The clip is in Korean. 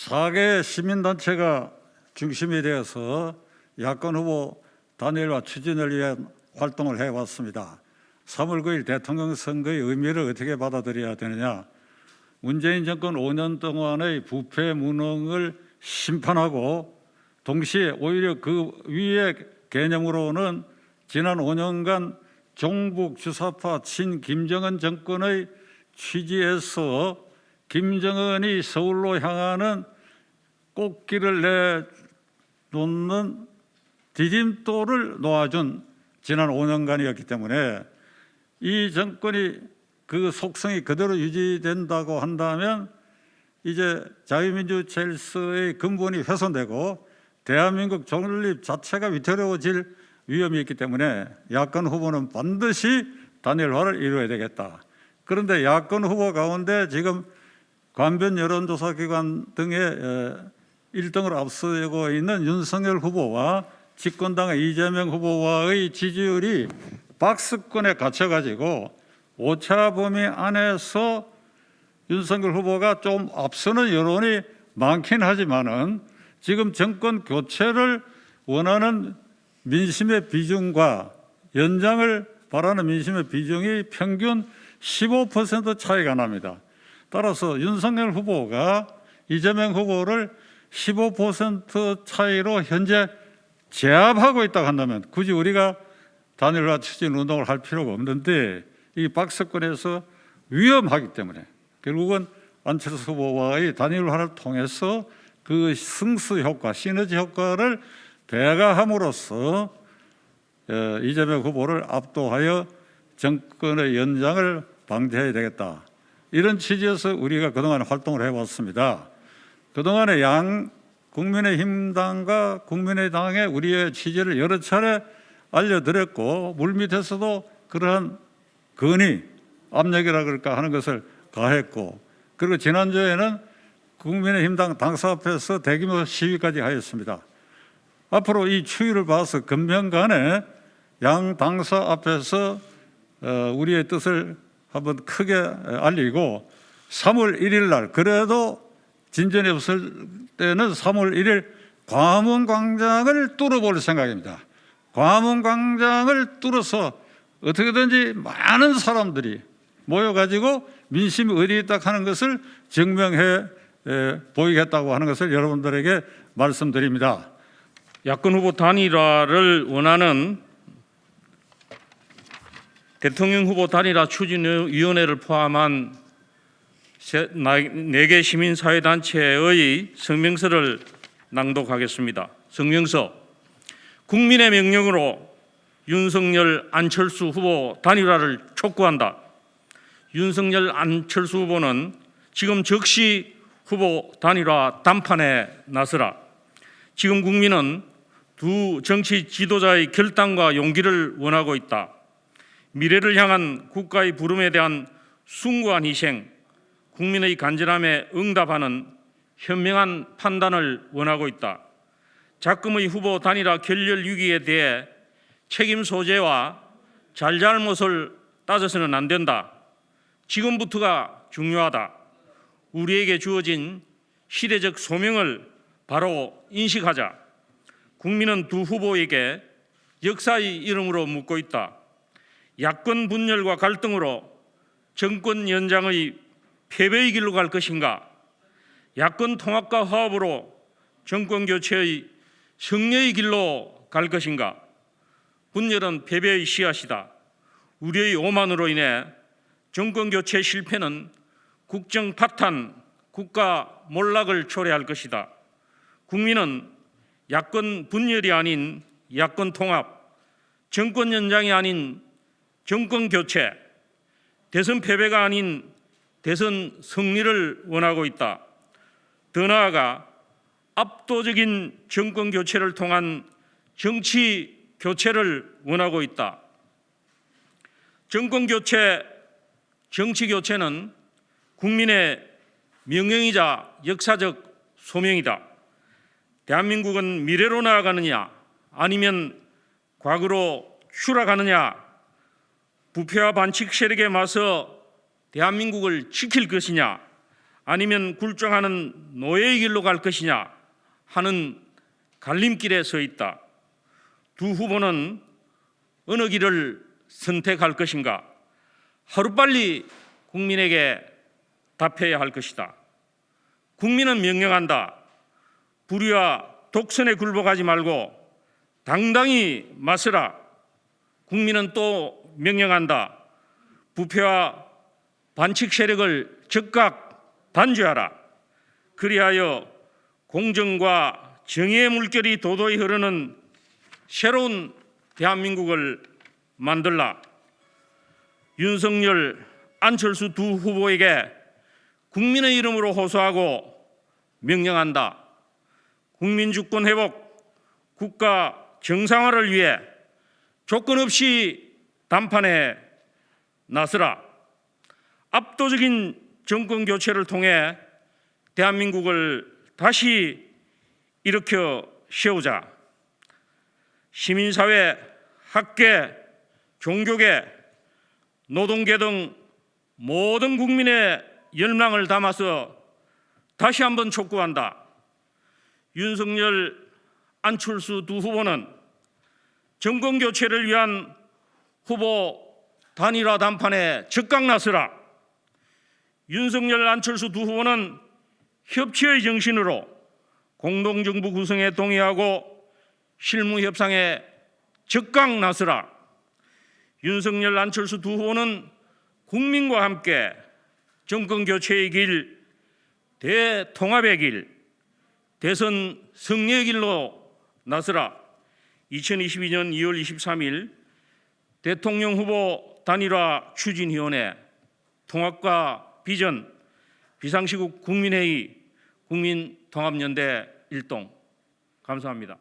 4개 시민단체가 중심이 되어서 야권 후보 단일화 추진을 위한 활동을 해왔습니다. 3월 9일 대통령 선거의 의미를 어떻게 받아들여야 되느냐. 문재인 정권 5년 동안의 부패 무능을 심판하고 동시에 오히려 그 위의 개념으로는 지난 5년간 종북 주사파 친김정은 정권의 취지에서 김정은이 서울로 향하는 꽃길을 내놓는 디딤돌을 놓아준 지난 5년간이었기 때문에 이 정권이 그 속성이 그대로 유지된다고 한다면 이제 자유민주 질서의 근본이 훼손되고 대한민국 존립 자체가 위태로워질 위험이 있기 때문에 야권 후보는 반드시 단일화를 이루어야 되겠다. 그런데 야권 후보 가운데 지금 관변 여론조사 기관 등의 1등을 앞서고 있는 윤석열 후보와 집권당의 이재명 후보와의 지지율이 박스권에 갇혀가지고 오차 범위 안에서 윤석열 후보가 좀 앞서는 여론이 많긴 하지만은 지금 정권 교체를 원하는 민심의 비중과 연장을 바라는 민심의 비중이 평균 15% 차이가 납니다. 따라서 윤석열 후보가 이재명 후보를 15% 차이로 현재 제압하고 있다고 한다면 굳이 우리가 단일화 추진 운동을 할 필요가 없는데 이 박스권에서 위험하기 때문에 결국은 안철수 후보와의 단일화를 통해서 그 승수 효과, 시너지 효과를 배가함으로써 이재명 후보를 압도하여 정권의 연장을 방지해야 되겠다. 이런 취지에서 우리가 그동안 활동을 해왔습니다. 그동안에 양 국민의힘당과 국민의당에 우리의 취지를 여러 차례 알려드렸고 물밑에서도 그러한 건의, 압력이라 그럴까 하는 것을 가했고 그리고 지난주에는 국민의힘당 당사 앞에서 대규모 시위까지 하였습니다. 앞으로 이 추이를 봐서 금년간에 양 당사 앞에서 우리의 뜻을 한번 크게 알리고 3월 1일 날 그래도 진전이 없을 때는 3월 1일 광화문광장을 뚫어볼 생각입니다. 광화문광장을 뚫어서 어떻게든지 많은 사람들이 모여가지고 민심이 어디에 있다 하는 것을 증명해 보이겠다고 하는 것을 여러분들에게 말씀드립니다. 야권 후보 단일화를 원하는 대통령 후보 단일화 추진위원회를 포함한 4개 시민사회단체의 성명서를 낭독하겠습니다. 성명서. 국민의 명령으로 윤석열, 안철수 후보 단일화를 촉구한다. 윤석열, 안철수 후보는 지금 즉시 후보 단일화 담판에 나서라. 지금 국민은 두 정치 지도자의 결단과 용기를 원하고 있다. 미래를 향한 국가의 부름에 대한 숭고한 희생, 국민의 간절함에 응답하는 현명한 판단을 원하고 있다. 작금의 후보 단일화 결렬 위기에 대해 책임 소재와 잘잘못을 따져서는 안 된다. 지금부터가 중요하다. 우리에게 주어진 시대적 소명을 바로 인식하자. 국민은 두 후보에게 역사의 이름으로 묻고 있다. 야권 분열과 갈등으로 정권 연장의 패배의 길로 갈 것인가? 야권 통합과 화합으로 정권 교체의 승리의 길로 갈 것인가? 분열은 패배의 씨앗이다. 우리의 오만으로 인해 정권 교체 실패는 국정 파탄, 국가 몰락을 초래할 것이다. 국민은 야권 분열이 아닌 야권 통합, 정권 연장이 아닌 정권 교체, 대선 패배가 아닌 대선 승리를 원하고 있다. 더 나아가 압도적인 정권 교체를 통한 정치 교체를 원하고 있다. 정권 교체, 정치 교체는 국민의 명령이자 역사적 소명이다. 대한민국은 미래로 나아가느냐 아니면 과거로 추락하느냐, 부패와 반칙 세력에 맞서 대한민국을 지킬 것이냐 아니면 굴종하는 노예의 길로 갈 것이냐 하는 갈림길에 서 있다. 두 후보는 어느 길을 선택할 것인가? 하루빨리 국민에게 답해야 할 것이다. 국민은 명령한다. 불의와 독선에 굴복하지 말고 당당히 맞서라. 국민은 또 명령한다. 부패와 반칙 세력을 즉각 단죄하라. 그리하여 공정과 정의의 물결이 도도히 흐르는 새로운 대한민국을 만들라. 윤석열, 안철수 두 후보에게 국민의 이름으로 호소하고 명령한다. 국민 주권 회복, 국가 정상화를 위해 조건 없이 담판에 나서라. 압도적인 정권 교체를 통해 대한민국을 다시 일으켜 세우자. 시민사회, 학계, 종교계, 노동계 등 모든 국민의 열망을 담아서 다시 한번 촉구한다. 윤석열, 안철수 두 후보는 정권 교체를 위한 후보 단일화 담판에 적극 나서라. 윤석열, 안철수 두 후보는 협치의 정신으로 공동정부 구성에 동의하고 실무 협상에 적극 나서라. 윤석열, 안철수 두 후보는 국민과 함께 정권 교체의 길, 대통합의 길, 대선 승리의 길로 나서라. 2022년 2월 23일 대통령 후보 단일화 추진위원회 통합과 비전 비상시국 국민회의 국민통합연대 일동. 감사합니다.